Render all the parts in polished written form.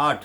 8।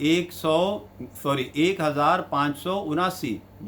1579,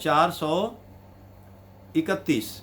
431।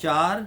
4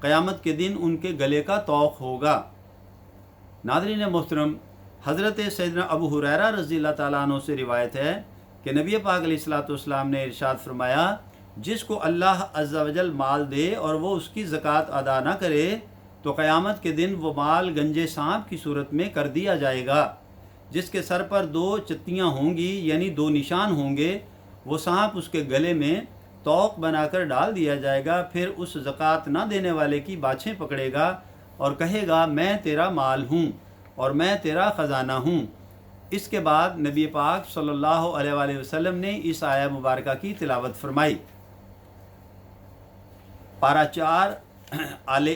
قیامت کے دن ان کے گلے کا طوق ہوگا۔ ناظرین محترم، حضرت سیدنا ابو ہریرہ رضی اللہ تعالیٰ عنہ سے روایت ہے کہ نبی پاک علیہ الصلوۃ والسلام نے ارشاد فرمایا، جس کو اللہ عز و جل مال دے اور وہ اس کی زکوٰۃ ادا نہ کرے تو قیامت کے دن وہ مال گنجے سانپ کی صورت میں کر دیا جائے گا، جس کے سر پر 2 چتیاں ہوں گی یعنی 2 نشان ہوں گے، وہ سانپ اس کے گلے میں طوق بنا کر ڈال دیا جائے گا، پھر اس زکوٰۃ نہ دینے والے کی باچھیں پکڑے گا اور کہے گا میں تیرا مال ہوں اور میں تیرا خزانہ ہوں۔ اس کے بعد نبی پاک صلی اللہ علیہ وآلہ وسلم نے اس آیہ مبارکہ کی تلاوت فرمائی۔ پارہ 4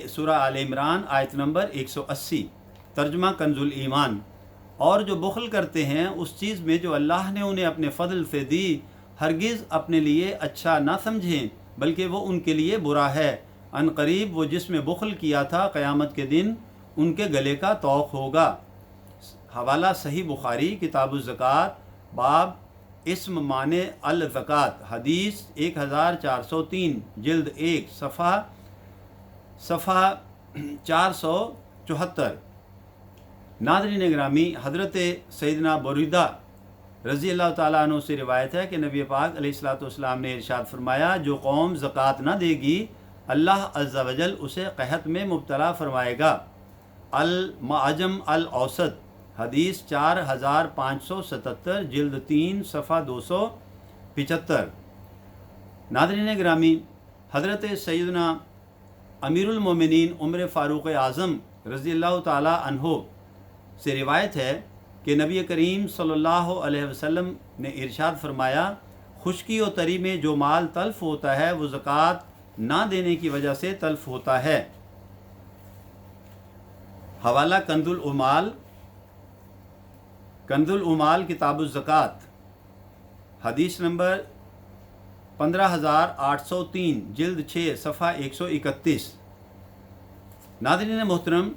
سورہ آل عمران آیت نمبر 180، ترجمہ کنز الایمان۔ اور جو بخل کرتے ہیں اس چیز میں جو اللہ نے انہیں اپنے فضل سے دی، ہرگز اپنے لیے اچھا نہ سمجھیں بلکہ وہ ان کے لیے برا ہے، ان قریب وہ جس میں بخل کیا تھا قیامت کے دن ان کے گلے کا طوق ہوگا۔ حوالہ صحیح بخاری کتاب الزکوٰۃ، باب اسم مانع الزکوٰۃ، حدیث 1403، جلد 1، صفحہ 474۔ ناظرین گرامی، حضرت سیدنا بریدہ رضی اللہ تعالیٰ عنہ سے روایت ہے کہ نبی پاک علیہ الصلوۃ والسلام نے ارشاد فرمایا، جو قوم زکوٰۃ نہ دے گی اللہ عز و جل اسے قحط میں مبتلا فرمائے گا۔ المعجم الاوسط، حدیث 4577، جلد 3، صفحہ 275۔ ناظرین گرامی، حضرت سیدنا امیر المومنین عمر فاروق اعظم رضی اللہ تعالیٰ عنہ سے روایت ہے کہ نبی کریم صلی اللہ علیہ وسلم نے ارشاد فرمایا، خشکی و تری میں جو مال تلف ہوتا ہے وہ زکوٰۃ نہ دینے کی وجہ سے تلف ہوتا ہے۔ حوالہ کنز العمال کتاب الزکوٰۃ، حدیث نمبر 15803، جلد 6، صفحہ 131۔ ناظرین محترم،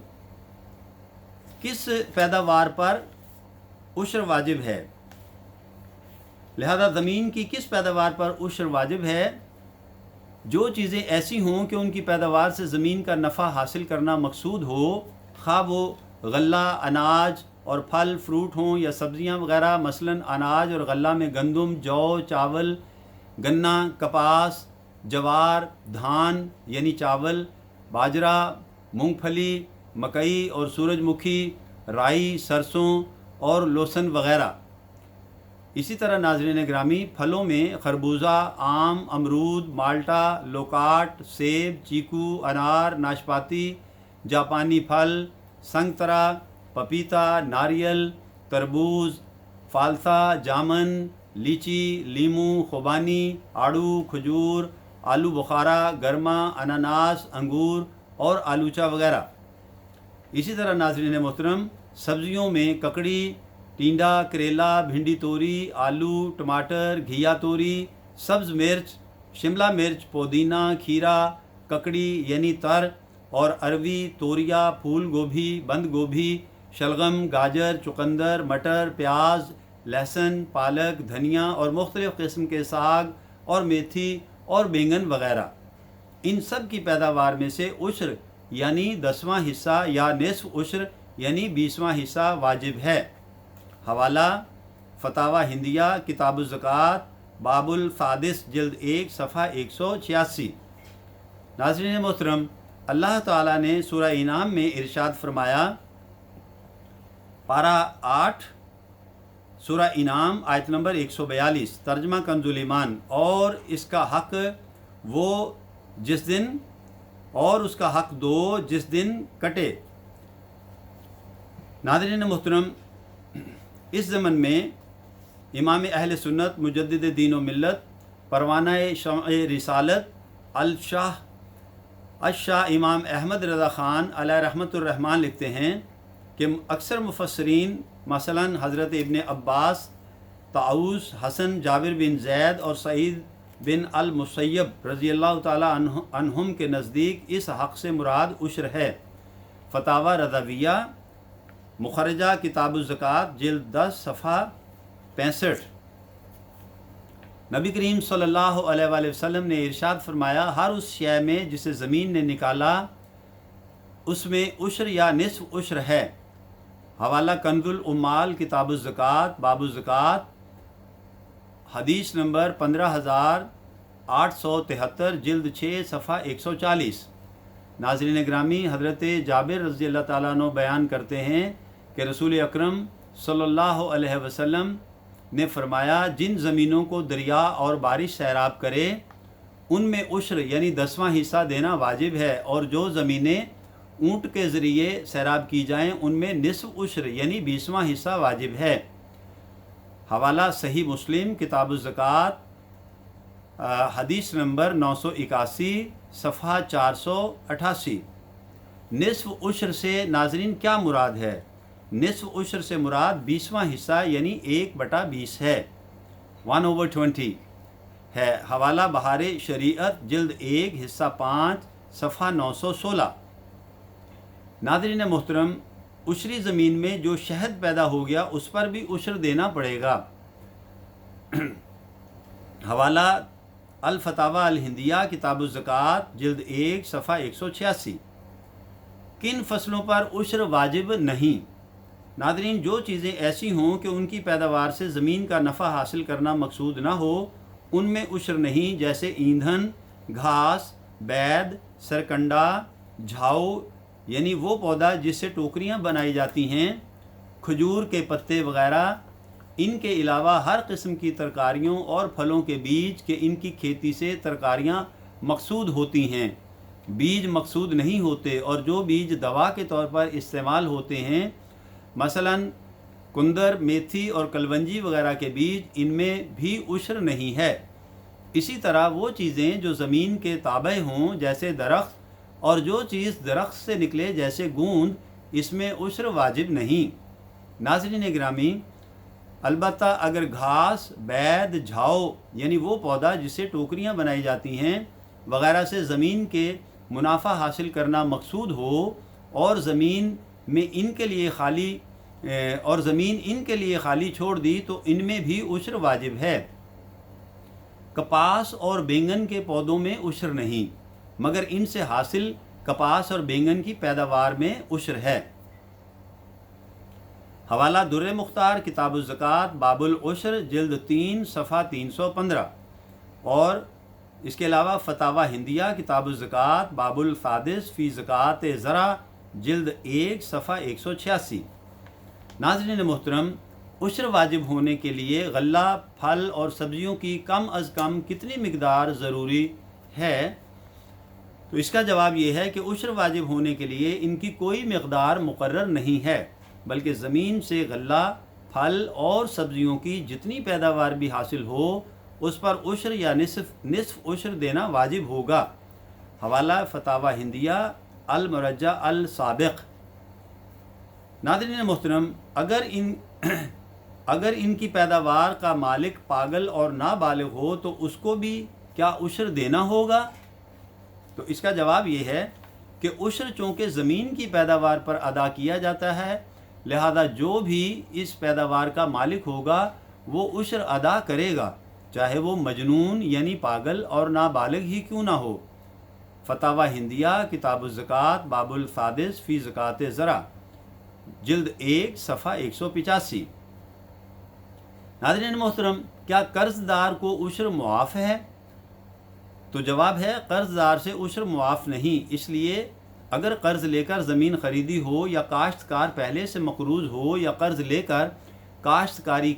کس پیداوار پر عشر واجب ہے؟ لہذا زمین کی کس پیداوار پر عشر واجب ہے؟ جو چیزیں ایسی ہوں کہ ان کی پیداوار سے زمین کا نفع حاصل کرنا مقصود ہو، خواہ وہ غلہ، اناج اور پھل فروٹ ہوں یا سبزیاں وغیرہ، مثلاً اناج اور غلہ میں گندم، جو، چاول، گنا، کپاس، جوار، دھان یعنی چاول، باجرہ، مونگ پھلی، مکئی اور سورج مکھی، رائی، سرسوں اور لوسن وغیرہ۔ اسی طرح ناظرین گرامی، پھلوں میں خربوزہ، آم، امرود، مالٹا، لوکاٹ، سیب، چیکو، انار، ناشپاتی، جاپانی پھل، سنگترا، پپیتا، ناریل، تربوز، فالسا، جامن، لیچی، لیمو، خوبانی، آڑو، کھجور، آلو بخارا، گرما، اناناس، انگور اور آلوچا وغیرہ۔ اسی طرح ناظرین محترم، سبزیوں میں ککڑی، ٹینڈا، کریلا، بھنڈی توری، آلو، ٹماٹر، گھیا توری، سبز مرچ، شملہ مرچ، پودینہ، کھیرا، ککڑی یعنی تر اور اروی، توریا، پھول گوبھی، بند گوبھی، شلغم، گاجر، چقندر، مٹر، پیاز، لہسن، پالک، دھنیا اور مختلف قسم کے ساگ اور میتھی اور بینگن وغیرہ، ان سب کی پیداوار میں سے عشر یعنی 10واں حصہ یا نصف عشر یعنی 20واں حصہ واجب ہے۔ حوالہ فتاوی ہندیہ کتاب الزکوٰۃ، باب السادس، جلد 1، صفحہ 186۔ ناظرین محترم، اللہ تعالیٰ نے سورہ انعام میں ارشاد فرمایا، پارہ 8 سورہ انعام آیت نمبر 142، ترجمہ کنز الایمان، اور اس کا حق دو جس دن کٹے۔ ناظرین محترم، اس زمن میں امام اہل سنت، مجدد دین و ملت، پروانہ شمع رسالت، الشاہ امام احمد رضا خان علیہ رحمۃ الرحمن لکھتے ہیں کہ اکثر مفسرین مثلاً حضرت ابن عباس، طاؤوس، حسن، جابر بن زید اور سعید بن المسیب رضی اللہ تعالیٰ عنہم کے نزدیک اس حق سے مراد عشر ہے۔ فتاوی رضویہ، مخرجہ کتاب الزکوٰۃ، جلد 10، صفحہ 65۔ نبی کریم صلی اللہ علیہ وآلہ وسلم نے ارشاد فرمایا ہر اس شے میں جسے زمین نے نکالا اس میں عشر یا نصف عشر ہے۔ حوالہ کنز العمال کتاب الزکوٰۃ باب الزکوٰۃ حدیث نمبر 15873 جلد 6 صفحہ 140۔ ناظرین گرامی، حضرت جابر رضی اللہ تعالیٰ عنہ بیان کرتے ہیں کہ رسول اکرم صلی اللہ علیہ وسلم نے فرمایا جن زمینوں کو دریا اور بارش سیراب کرے ان میں عشر یعنی 10واں حصہ دینا واجب ہے، اور جو زمینیں اونٹ کے ذریعے سیراب کی جائیں ان میں نصف عشر یعنی 20واں حصہ واجب ہے۔ حوالہ صحیح مسلم کتاب الزکوٰۃ حدیث نمبر 981 صفحہ 488۔ نصف عشر سے ناظرین کیا مراد ہے؟ نصف عشر سے مراد 20واں حصہ یعنی 1/20 ہے، 1/20 ہے۔ حوالہ بہار شریعت جلد 1 حصہ 5 صفحہ 916۔ ناظرین محترم، عشری زمین میں جو شہد پیدا ہو گیا اس پر بھی عشر دینا پڑے گا۔ حوالہ الفتاویٰ الہندیہ کتاب الزکوٰۃ جلد 1 صفحہ 186۔ کن فصلوں پر عشر واجب نہیں؟ ناظرین، جو چیزیں ایسی ہوں کہ ان کی پیداوار سے زمین کا نفع حاصل کرنا مقصود نہ ہو ان میں عشر نہیں، جیسے ایندھن، گھاس، بید، سرکنڈا، جھاؤ یعنی وہ پودا جس سے ٹوکریاں بنائی جاتی ہیں، کھجور کے پتے وغیرہ۔ ان کے علاوہ ہر قسم کی ترکاریوں اور پھلوں کے بیج کہ ان کی کھیتی سے ترکاریاں مقصود ہوتی ہیں، بیج مقصود نہیں ہوتے، اور جو بیج دوا کے طور پر استعمال ہوتے ہیں مثلا کندر، میتھی اور کلونجی وغیرہ کے بیج، ان میں بھی عشر نہیں ہے۔ اسی طرح وہ چیزیں جو زمین کے تابع ہوں جیسے درخت، اور جو چیز درخت سے نکلے جیسے گوند، اس میں عشر واجب نہیں۔ ناظرین گرامی، البتہ اگر گھاس، بید، جھاؤ یعنی وہ پودا جس سے ٹوکریاں بنائی جاتی ہیں وغیرہ سے زمین کے منافع حاصل کرنا مقصود ہو اور زمین ان کے لیے خالی چھوڑ دی تو ان میں بھی عشر واجب ہے۔ کپاس اور بینگن کے پودوں میں عشر نہیں، مگر ان سے حاصل کپاس اور بینگن کی پیداوار میں عشر ہے۔ حوالہ در مختار کتاب الزکوٰۃ باب العشر جلد 3 صفحہ 315، اور اس کے علاوہ فتاویٰ ہندیہ کتاب الزکوٰۃ باب الفادث فی زکوٰۃ زرع جلد 1 صفحہ 186۔ ناظرین محترم، عشر واجب ہونے کے لیے غلہ، پھل اور سبزیوں کی کم از کم کتنی مقدار ضروری ہے؟ تو اس کا جواب یہ ہے کہ عشر واجب ہونے کے لیے ان کی کوئی مقدار مقرر نہیں ہے، بلکہ زمین سے غلہ، پھل اور سبزیوں کی جتنی پیداوار بھی حاصل ہو اس پر عشر یا نصف عشر دینا واجب ہوگا۔ حوالہ فتاویٰ ہندیہ المرجع السابق۔ ناظرین محترم، اگر ان کی پیداوار کا مالک پاگل اور نابالغ ہو تو اس کو بھی کیا عشر دینا ہوگا؟ تو اس کا جواب یہ ہے کہ عشر چونکہ زمین کی پیداوار پر ادا کیا جاتا ہے، لہذا جو بھی اس پیداوار کا مالک ہوگا وہ عشر ادا کرے گا، چاہے وہ مجنون یعنی پاگل اور نابالغ ہی کیوں نہ ہو۔ فتاویٰ ہندیہ کتاب الزکوٰۃ باب الفادث فی زکوٰۃ زرع جلد 1 صفحہ 185۔ ناظرین محترم، کیا قرض دار کو عشر معاف ہے؟ تو جواب ہے قرض دار سے عشر معاف نہیں، اس لیے اگر قرض لے کر زمین خریدی ہو یا کاشتکار پہلے سے مقروض ہو یا قرض لے کر کاشتکاری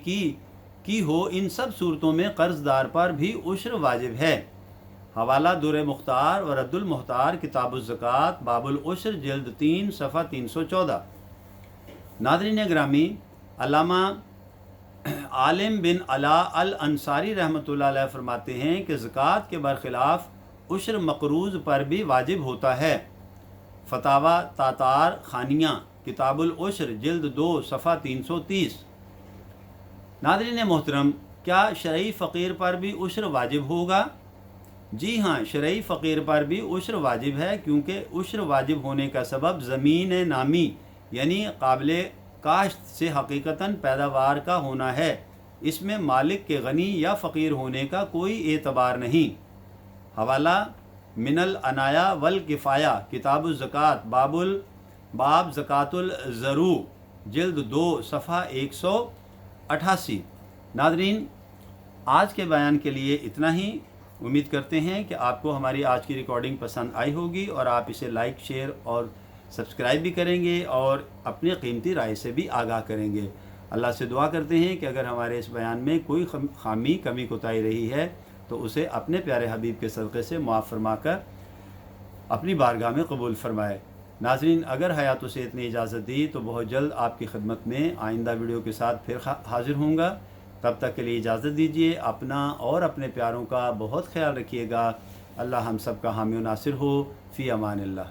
کی ہو، ان سب صورتوں میں قرض دار پر بھی عشر واجب ہے۔ حوالہ در مختار و رد المختار کتاب الزکوٰۃ باب العشر جلد 3 صفحہ 314۔ ناظرین گرامی، علامہ عالم بن علا الانصاری رحمۃ اللہ علیہ فرماتے ہیں کہ زکوٰۃ کے برخلاف عشر مقروض پر بھی واجب ہوتا ہے۔ فتاویٰ تاتار خانیہ کتاب العشر جلد 2 صفحہ 330۔ ناظرین محترم، کیا شرعی فقیر پر بھی عشر واجب ہوگا؟ جی ہاں، شرعی فقیر پر بھی عشر واجب ہے، کیونکہ عشر واجب ہونے کا سبب زمین نامی یعنی قابل کاشت سے حقیقتاً پیداوار کا ہونا ہے، اس میں مالک کے غنی یا فقیر ہونے کا کوئی اعتبار نہیں۔ حوالہ من العنایا والکفایہ کتاب الزکوٰۃ باب زکوٰۃ الزرو جلد 2 صفحہ 188۔ ناظرین، آج کے بیان کے لیے اتنا ہی۔ امید کرتے ہیں کہ آپ کو ہماری آج کی ریکارڈنگ پسند آئی ہوگی اور آپ اسے لائک، شیئر اور سبسکرائب بھی کریں گے اور اپنی قیمتی رائے سے بھی آگاہ کریں گے۔ اللہ سے دعا کرتے ہیں کہ اگر ہمارے اس بیان میں کوئی خامی کمی کوتاہی رہی ہے تو اسے اپنے پیارے حبیب کے صدقے سے معاف فرما کر اپنی بارگاہ میں قبول فرمائے۔ ناظرین، اگر حیات و صحت نے اجازت دی تو بہت جلد آپ کی خدمت میں آئندہ ویڈیو کے ساتھ پھر حاضر ہوں گا۔ تب تک کے لیے اجازت دیجیے۔ اپنا اور اپنے پیاروں کا بہت خیال رکھیے گا۔ اللہ ہم سب کا حامی و ناصر ہو۔ فی امان اللہ۔